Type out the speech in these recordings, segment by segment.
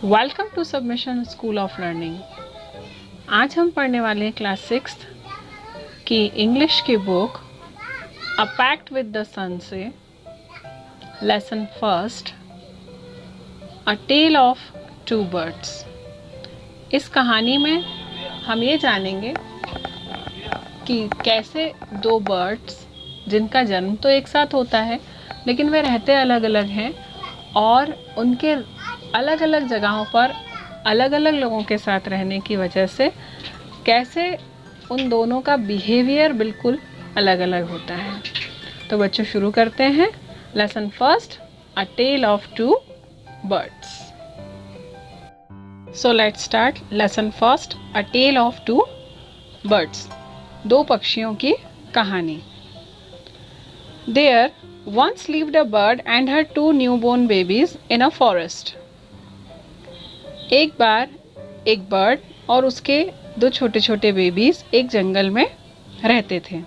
Welcome to submission school of learning. आज हम पढ़ने वाले हैं क्लास 6 की इंग्लिश की book a pact with the sun से lesson first a tale of two birds. इस कहानी में हम ये जानेंगे कि कैसे दो बर्ड्स जिनका जन्म तो एक साथ होता है लेकिन वे रहते अलग अलग हैं और उनके अलग अलग जगहों पर अलग अलग लोगों के साथ रहने की वजह से कैसे उन दोनों का बिहेवियर बिल्कुल अलग अलग होता है। तो बच्चों शुरू करते हैं lesson first a tale of two birds. So let's start lesson first a tale of two birds. दो पक्षियों की कहानी। There once lived a bird and her two newborn babies in a forest. एक बार एक बर्ड और उसके दो छोटे छोटे बेबीज एक जंगल में रहते थे।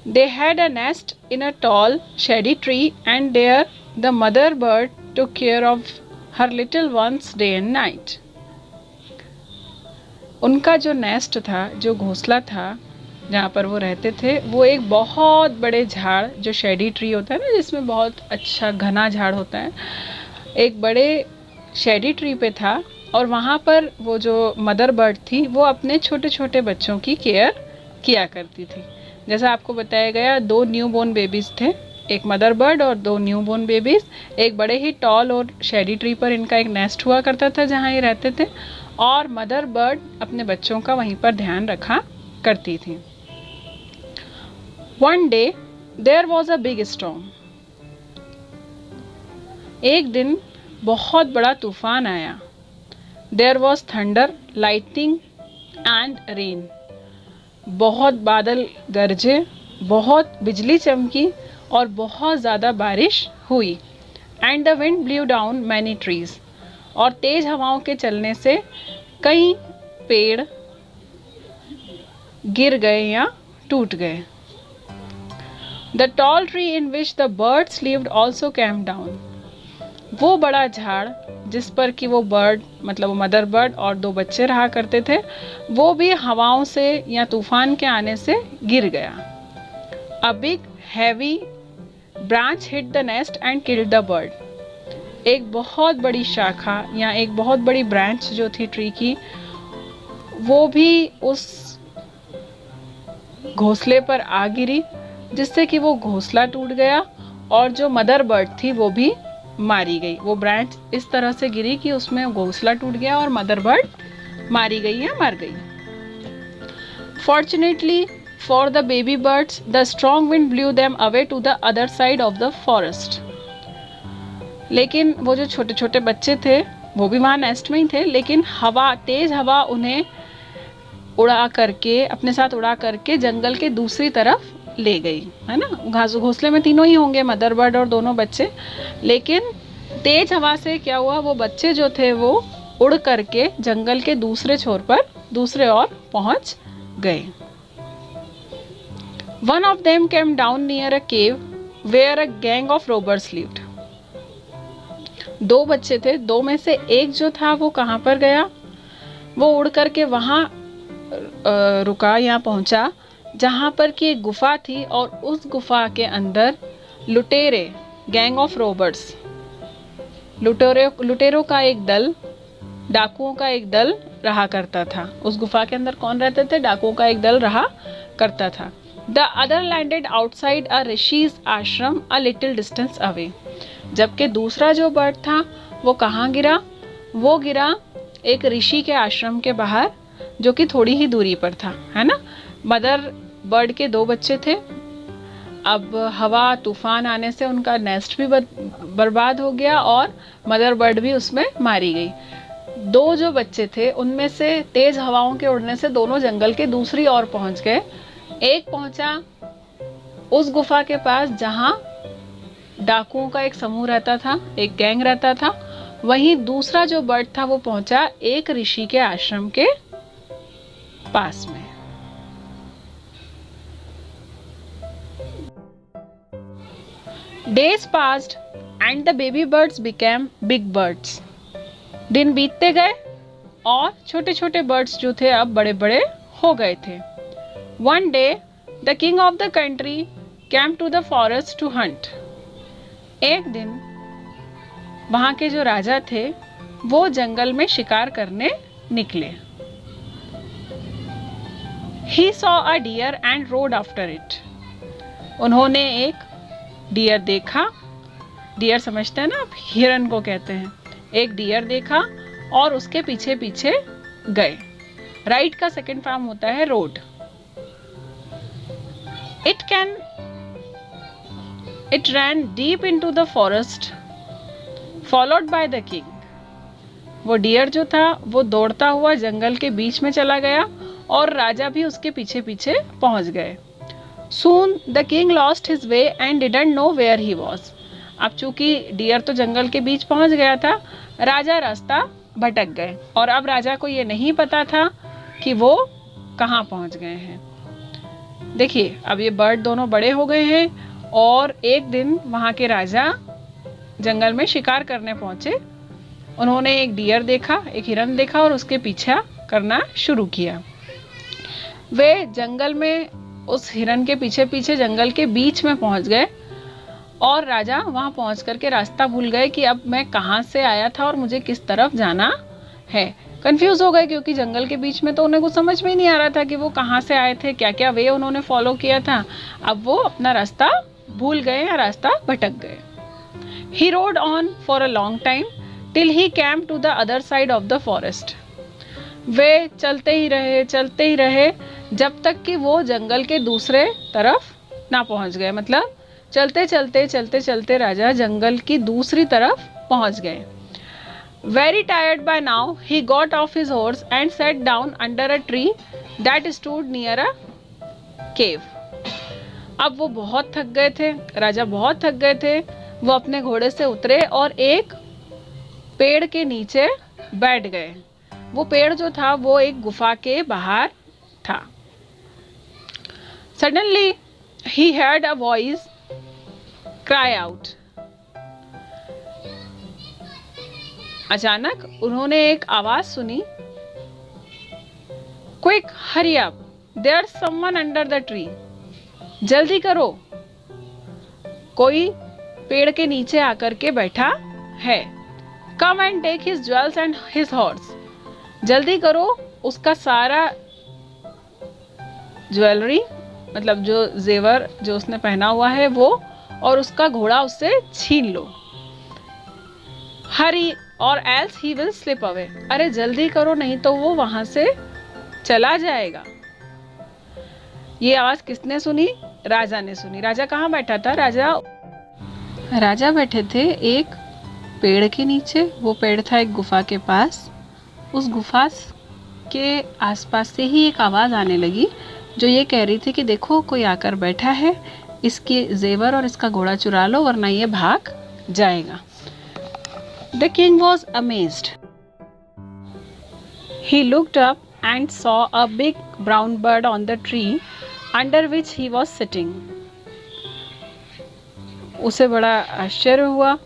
They had a nest in a tall shady tree and there the mother bird took care of her little ones day and night. उनका जो नेस्ट था, जो घोंसला था जहाँ पर वो रहते थे, वो एक बहुत बड़े झाड़, जो शेडी ट्री होता है ना जिसमें बहुत अच्छा घना झाड़ होता है, एक बड़े शेडी ट्री पे था। और वहाँ पर वो जो मदर बर्ड थी वो अपने छोटे छोटे बच्चों की केयर किया करती थी। जैसा आपको बताया गया, दो न्यू बोर्न बेबीज़ थे, एक मदर बर्ड और दो न्यू बोर्न बेबीज़। एक बड़े ही टॉल और शेडी ट्री पर इनका एक नेस्ट हुआ करता था जहाँ ये रहते थे और मदर बर्ड अपने बच्चों का वहीं पर ध्यान रखा करती थी। One day there was a big storm. एक दिन बहुत बड़ा तूफान आया। There was thunder, lightning and rain. बहुत बादल गरजे, बहुत बिजली चमकी और बहुत ज़्यादा बारिश हुई। And the wind blew down many trees. और तेज हवाओं के चलने से कई पेड़ गिर गए या टूट गए। The tall tree in which the birds lived also came down. वो बड़ा झाड़ जिस पर कि वो बर्ड मतलब वो मदर बर्ड और दो बच्चे रहा करते थे, वो भी हवाओं से या तूफान के आने से गिर गया। A big heavy branch hit the nest and killed the bird. एक बहुत बड़ी शाखा या एक बहुत बड़ी ब्रांच जो थी ट्री की, वो भी उस घोंसले पर आ गिरी जिससे कि वो घोंसला टूट गया और जो मदर बर्ड थी वो भी मारी गई। वो ब्रांच इस तरह से गिरी कि उसमें घोंसला टूट गया और मदर बर्ड मारी गई या मर गई। Fortunately for the baby birds, the strong wind blew them away to the other side of the forest. लेकिन वो जो छोटे छोटे बच्चे थे वो भी वहाँ नेस्ट में ही थे, लेकिन हवा, तेज हवा उन्हें उड़ा करके, अपने साथ उड़ा करके जंगल के दूसरी तरफ ले गई, है ना। घोंसले में तीनों ही होंगे, मदर बर्ड और दोनों बच्चे, लेकिन तेज हवा से क्या हुआ, वो बच्चे जो थे वो उड़ करके जंगल के दूसरे छोर पर दूसरे ओर पहुंच गए। One of them came down near a cave where a gang of robbers lived. दो बच्चे थे, दो में से एक जो था वो कहाँ पर गया, वो उड़ करके वहाँ रुका या पहुंचा जहाँ पर कि एक गुफा थी और उस गुफा के अंदर लुटेरे, गैंग ऑफ रोबर्स, लुटेरों का एक दल, डाकुओं का एक दल रहा करता था। उस गुफा के अंदर कौन रहते थे? डाकुओं का एक दल रहा करता था। द अदर लैंडेड आउटसाइड अ ऋषिज आश्रम अ लिटिल डिस्टेंस अवे। जबकि दूसरा जो बर्ड था वो कहाँ गिरा? वो गिरा एक ऋषि के आश्रम के बाहर, जो कि थोड़ी ही दूरी पर था, है ना। मदर बर्ड के दो बच्चे थे। अब हवा तूफान आने से उनका नेस्ट भी बर्बाद हो गया और मदर बर्ड भी उसमें मारी गई। दो जो बच्चे थे उनमें से तेज हवाओं के उड़ने से दोनों जंगल के दूसरी ओर पहुंच गए। एक पहुंचा उस गुफा के पास जहां डाकुओं का एक समूह रहता था, एक गैंग रहता था। वहीं दूसरा जो बर्ड था वो पहुंचा एक ऋषि के आश्रम के पास में। Days passed and the baby birds became big birds. दिन बीतते गए और छोटे छोटे बर्ड्स जो थे अब बड़े बड़े हो गए थे। One day the king of the country came to the forest to hunt. एक दिन वहां के जो राजा थे वो जंगल में शिकार करने निकले। He saw a deer and rode after it. उन्होंने एक डियर देखा, डियर समझते हैं ना आप, हिरन को कहते हैं। एक डियर देखा और उसके पीछे पीछे गए। राइड का सेकंड फॉर्म होता है road. It ran deep into the forest, followed by the king. वो डियर जो था वो दौड़ता हुआ जंगल के बीच में चला गया और राजा भी उसके पीछे पीछे पहुंच गए। Soon the king lost his way and didn't know where he was. अब चूंकि डियर तो जंगल के बीच पहुंच गया था, राजा रास्ता भटक गए और अब राजा को ये नहीं पता था कि वो कहाँ पहुंच गए हैं। देखिए अब ये बर्ड दोनों बड़े हो गए हैं और एक दिन वहाँ के राजा जंगल में शिकार करने पहुंचे। उन्होंने एक डियर देखा, एक हिरन देखा और उसके पीछा करना शुरू किया। वे जंगल में उस हिरन के पीछे पीछे जंगल के बीच में पहुंच गए और राजा वहां पहुंच करके रास्ता भूल गए कि अब मैं कहां से आया था और मुझे किस तरफ जाना है। कंफ्यूज हो गए क्योंकि जंगल के बीच में तो उन्हें कुछ समझ में ही नहीं आ रहा था कि वो कहां से आए थे, क्या क्या वे उन्होंने फॉलो किया था। अब वो अपना रास्ता भूल गए या रास्ता भटक गए। He rode on for a long time till he came to the other side of the forest. वे चलते ही रहे जब तक कि वो जंगल के दूसरे तरफ ना पहुंच गए। मतलब चलते राजा जंगल की दूसरी तरफ पहुंच गए। Very tired by now, he got off his horse and sat down under a tree that stood near a cave. अब वो बहुत थक गए थे, राजा बहुत थक गए थे। वो अपने घोड़े से उतरे और एक पेड़ के नीचे बैठ गए। वो पेड़ जो था वो एक गुफा के बाहर था। Suddenly, he heard a voice cry out. अचानक उन्होंने एक आवाज सुनी, Quick, hurry up! There's someone under the tree. जल्दी करो, कोई पेड़ के नीचे आकर के बैठा है। Come and take his jewels and his horse. जल्दी करो, उसका सारा ज्वेलरी मतलब जो जेवर जो उसने पहना हुआ है वो और उसका घोड़ा उससे छीन लो। हरी और else he will slip away. अरे जल्दी करो नहीं तो वो वहां से चला जाएगा। ये आवाज किसने सुनी? राजा ने सुनी। राजा कहाँ बैठा था? राजा बैठे थे एक पेड़ के नीचे। वो पेड़ था एक गुफा के पास। उस गुफा के आसपास से ही एक आवाज आने लगी जो ये कह रही थी कि देखो कोई आकर बैठा है, इसके जेवर और इसका घोड़ा चुरा लो वरना ये भाग जाएगा। The king was amazed. He looked up and saw a big brown bird on the tree under which he was sitting. उसे बड़ा आश्चर्य हुआ।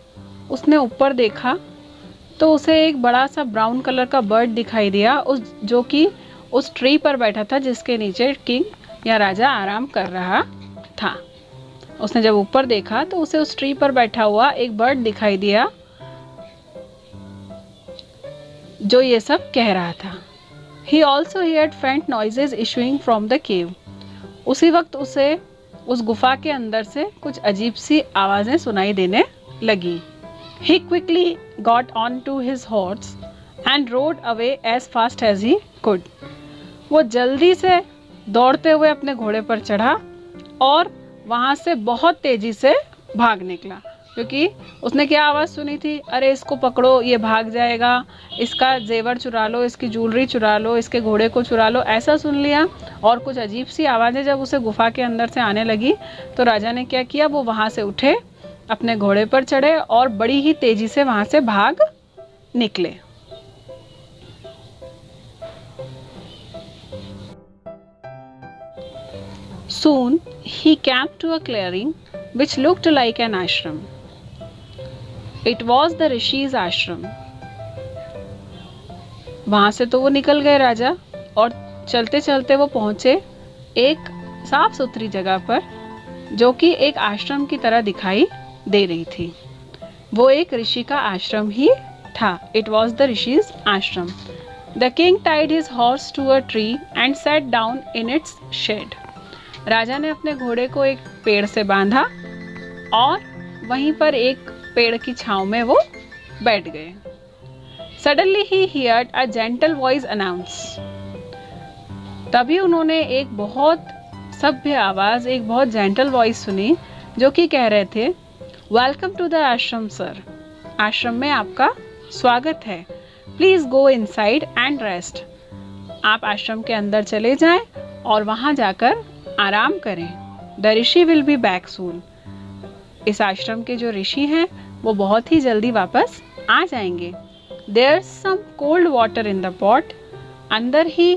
उसने ऊपर देखा तो उसे एक बड़ा सा ब्राउन कलर का बर्ड दिखाई दिया जो कि उस ट्री पर बैठा था जिसके नीचे किंग या राजा आराम कर रहा था। उसने जब ऊपर देखा तो उसे उस ट्री पर बैठा हुआ एक बर्ड दिखाई दिया जो ये सब कह रहा था। He also heard faint noises issuing from the cave. उसी वक्त उसे उस गुफा के अंदर से कुछ अजीब सी आवाजें सुनाई देने लगी। He quickly got onto his horse and rode away as fast as he could. वो जल्दी से दौड़ते हुए अपने घोड़े पर चढ़ा और वहां से बहुत तेजी से भाग निकला क्योंकि उसने क्या आवाज़ सुनी थी? अरे इसको पकड़ो, ये भाग जाएगा, इसका जेवर चुरा लो, इसकी ज्वेलरी चुरा लो, इसके घोड़े को चुरा लो, ऐसा सुन लिया। और कुछ अजीब सी आवाज़ें जब उसे गुफा के अंदर से आने लगी तो राजा ने क्या किया? वो वहाँ से उठे, अपने घोड़े पर चढ़े और बड़ी ही तेज़ी से वहाँ से भाग निकले। Soon he came to a clearing which looked like an ashram. It was the Rishi's ashram. वहाँ से तो वो निकल गए राजा, और चलते चलते वो पहुँचे एक साफ सुथरी जगह पर, जो कि एक आश्रम की तरह दिखाई दे रही थी। वो एक ऋषि का आश्रम ही था। It was the rishi's ashram. The king tied his horse to a tree and sat down in its shade. राजा ने अपने घोड़े को एक पेड़ से बांधा और वहीं पर एक पेड़ की छांव में वो बैठ गए। Suddenly he heard a gentle voice announce. तभी उन्होंने एक बहुत सभ्य आवाज, एक बहुत जेंटल वॉइस सुनी, जो कि कह रहे थे, वेलकम टू द आश्रम सर। आश्रम में आपका स्वागत है। Please go inside and rest. आप आश्रम के अंदर चले जाएं और वहां जाकर आराम करें। The Rishi will be back soon. इस आश्रम के जो ऋषि हैं वो बहुत ही जल्दी वापस आ जाएंगे। There some cold water in the pot. अंदर ही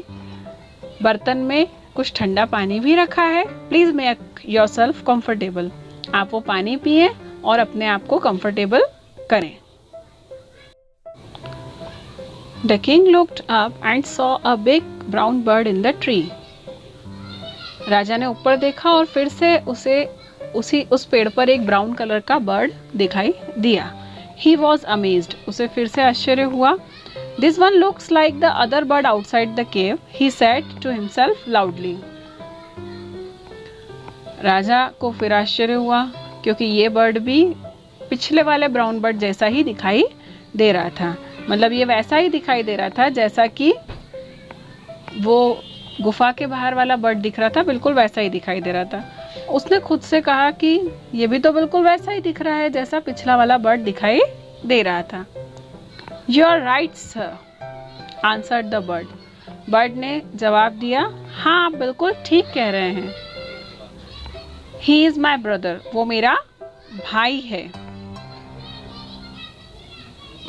बर्तन में कुछ ठंडा पानी भी रखा है। Please make yourself comfortable. आप वो पानी पिए और अपने आप को कंफर्टेबल करें। The king looked up and saw a big brown bird in the tree. राजा ने ऊपर देखा और फिर से उस पेड़ पर एक ब्राउन कलर का बर्ड दिखाई दिया। He was amazed. उसे फिर से आश्चर्य हुआ। This one looks like the other bird outside the cave, he said to himself loudly. राजा को फिर आश्चर्य हुआ, क्योंकि ये बर्ड भी पिछले वाले ब्राउन बर्ड जैसा ही दिखाई दे रहा था। मतलब ये वैसा ही दिखाई दे रहा था जैसा कि वो गुफा के बाहर वाला बर्ड दिख रहा था, बिल्कुल वैसा ही दिखाई दे रहा था। उसने खुद से कहा कि ये भी तो बिल्कुल वैसा ही दिख रहा है जैसा पिछला वाला बर्ड दिखाई दे रहा था। You are right sir, answered the bird. Bird ने जवाब दिया, हाँ आप बिल्कुल ठीक कह रहे हैं। ही इज माई ब्रदर, वो मेरा भाई है।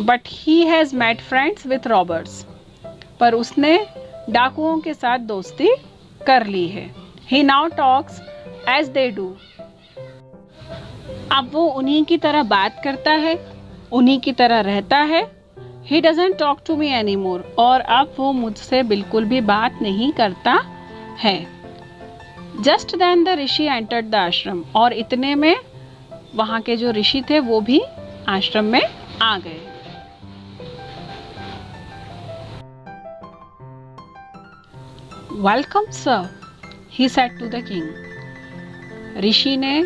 But he has made friends with robbers, पर उसने डाकुओं के साथ दोस्ती कर ली है। He now talks as they do. अब वो उन्हीं की तरह बात करता है, उन्हीं की तरह रहता है। He doesn't talk to me any more. और अब वो मुझसे बिल्कुल भी बात नहीं करता है। Just then the rishi entered the ashram. और इतने में वहाँ के जो ऋषि थे वो भी आश्रम में आ गए। Welcome sir, he said to the king. ऋषि ने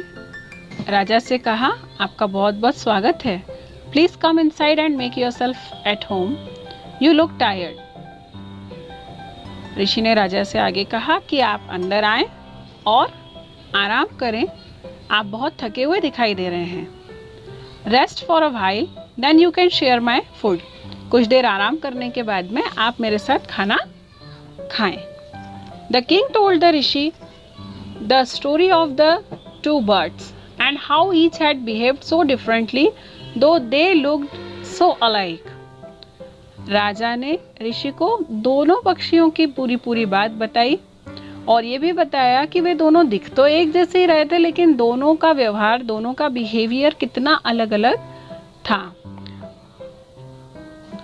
राजा से कहा, आपका बहुत बहुत स्वागत है। Please come inside and make yourself at home, you look tired. ऋषि ने राजा से आगे कहा कि आप अंदर आएं और आराम करें, आप बहुत थके हुए दिखाई दे रहे हैं। Rest for a while then you can share my food. कुछ देर आराम करने के बाद में आप मेरे साथ खाना खाएं। The king told the rishi the story of the two birds and how each had behaved so differently though they looked so alike. राजा ने ऋषि को दोनों पक्षियों की पूरी बात बताई और ये भी बताया कि वे दोनों दिख तो एक जैसे ही रहे थे, लेकिन दोनों का व्यवहार, दोनों का बिहेवियर कितना अलग अलग था।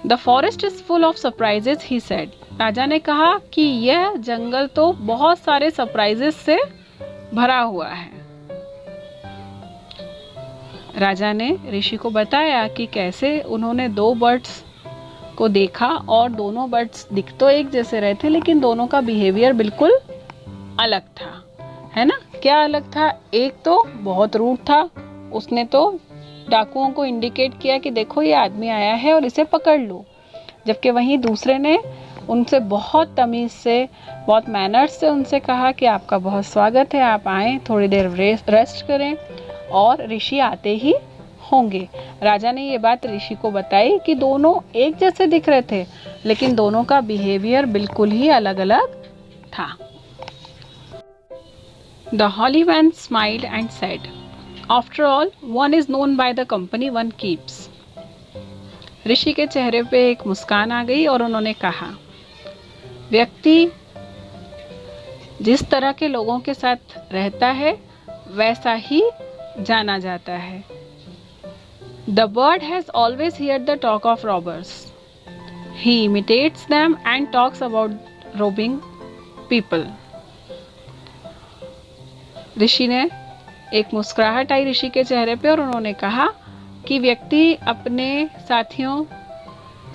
The forest is full of surprises, he said. राजा ने कहा कि यह जंगल तो बहुत सारे सरप्राइजेस से भरा हुआ है। राजा ने ऋषि को बताया कि कैसे उन्होंने दो बर्ड्स को देखा और दोनों बर्ड्स दिख तो एक जैसे रहे थे, लेकिन दोनों का बिहेवियर बिल्कुल अलग था, है ना। क्या अलग था? एक तो बहुत रूड था, उसने तो डाकुओं को इंडिकेट किया कि देखो ये आदमी आया है और इसे पकड़ लो, जबकि वहीं दूसरे ने उनसे बहुत तमीज़ से, बहुत मैनर्स से उनसे कहा कि आपका बहुत स्वागत है, आप आएँ, थोड़ी देर रेस्ट करें और ऋषि आते ही होंगे। राजा ने ये बात ऋषि को बताई कि दोनों एक जैसे दिख रहे थे, लेकिन दोनों का बिहेवियर बिल्कुल ही अलग अलग था। The holy man smiled and said, After all, one is known by the company one keeps. ऋषि के चेहरे पे एक मुस्कान आ गई और उन्होंने कहा, व्यक्ति जिस तरह के लोगों के साथ रहता है वैसा ही जाना जाता है। The bird has always heard the talk of robbers. He imitates them and talks about robbing people. ऋषि ने एक मुस्कुराहट आई ऋषि के चेहरे पे और उन्होंने कहा कि व्यक्ति अपने साथियों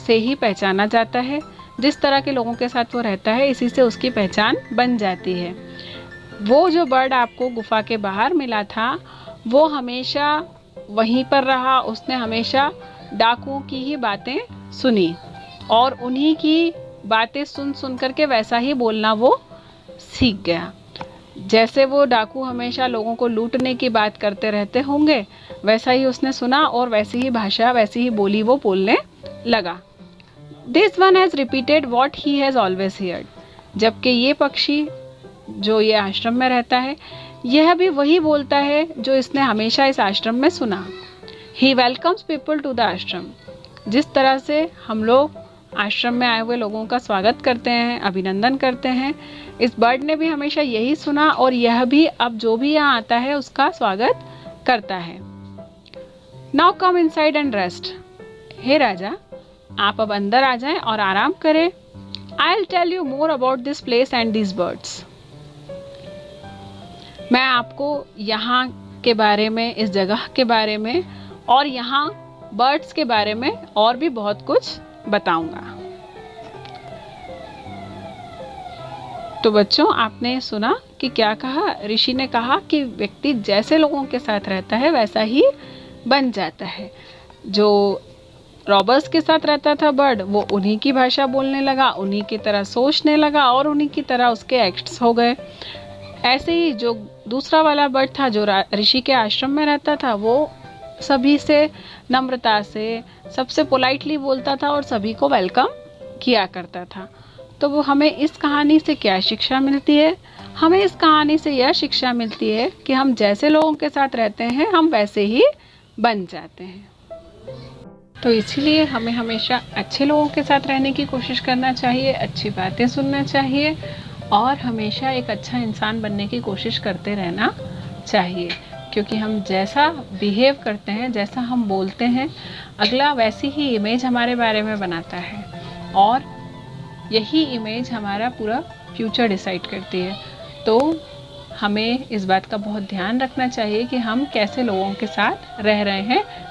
से ही पहचाना जाता है। जिस तरह के लोगों के साथ वो रहता है इसी से उसकी पहचान बन जाती है। वो जो बर्ड आपको गुफा के बाहर मिला था वो हमेशा वहीं पर रहा। उसने हमेशा डाकुओं की ही बातें सुनी और उन्हीं की बातें सुन सुन करके वैसा ही बोलना वो सीख गया। जैसे वो डाकू हमेशा लोगों को लूटने की बात करते रहते होंगे वैसा ही उसने सुना और वैसी ही भाषा वैसी ही बोली वो बोलने लगा। This one has repeated what he has always heard. जबकि ये पक्षी जो ये आश्रम में रहता है यह भी वही बोलता है जो इसने हमेशा इस आश्रम में सुना। ही वेलकम्स पीपल टू द आश्रम। जिस तरह से हम लोग आश्रम में आए हुए लोगों का स्वागत करते हैं, अभिनंदन करते हैं, इस बर्ड ने भी हमेशा यही सुना और यह भी अब जो भी यहाँ आता है उसका स्वागत करता है। Now come inside and rest. हे राजा, आप अब अंदर आ जाएं और आराम करें। I will tell you more about this place and this birds. मैं आपको यहाँ के बारे में, इस जगह के बारे में और यहाँ बर्ड्स के बारे में और भी बहुत कुछ बताऊंगा। तो बच्चों, आपने सुना कि क्या कहा? ऋषि ने कहा कि व्यक्ति जैसे लोगों के साथ रहता है वैसा ही बन जाता है। जो रॉबर्स के साथ रहता था बर्ड, वो उन्हीं की भाषा बोलने लगा, उन्हीं की तरह सोचने लगा और उन्हीं की तरह उसके एक्ट्स हो गए। ऐसे ही जो दूसरा वाला बर्ड था जो ऋषि के आश्रम में रहता था, वो सभी से नम्रता से, सबसे पोलाइटली बोलता था और सभी को वेलकम किया करता था। तो वो हमें इस कहानी से क्या शिक्षा मिलती है? हमें इस कहानी से यह शिक्षा मिलती है कि हम जैसे लोगों के साथ रहते हैं हम वैसे ही बन जाते हैं। तो इसीलिए हमें हमेशा अच्छे लोगों के साथ रहने की कोशिश करना चाहिए, अच्छी बातें सुनना चाहिए और हमेशा एक अच्छा इंसान बनने की कोशिश करते रहना चाहिए। क्योंकि हम जैसा बिहेव करते हैं, जैसा हम बोलते हैं, अगला वैसी ही इमेज हमारे बारे में बनाता है और यही इमेज हमारा पूरा फ्यूचर डिसाइड करती है। तो हमें इस बात का बहुत ध्यान रखना चाहिए कि हम कैसे लोगों के साथ रह रहे हैं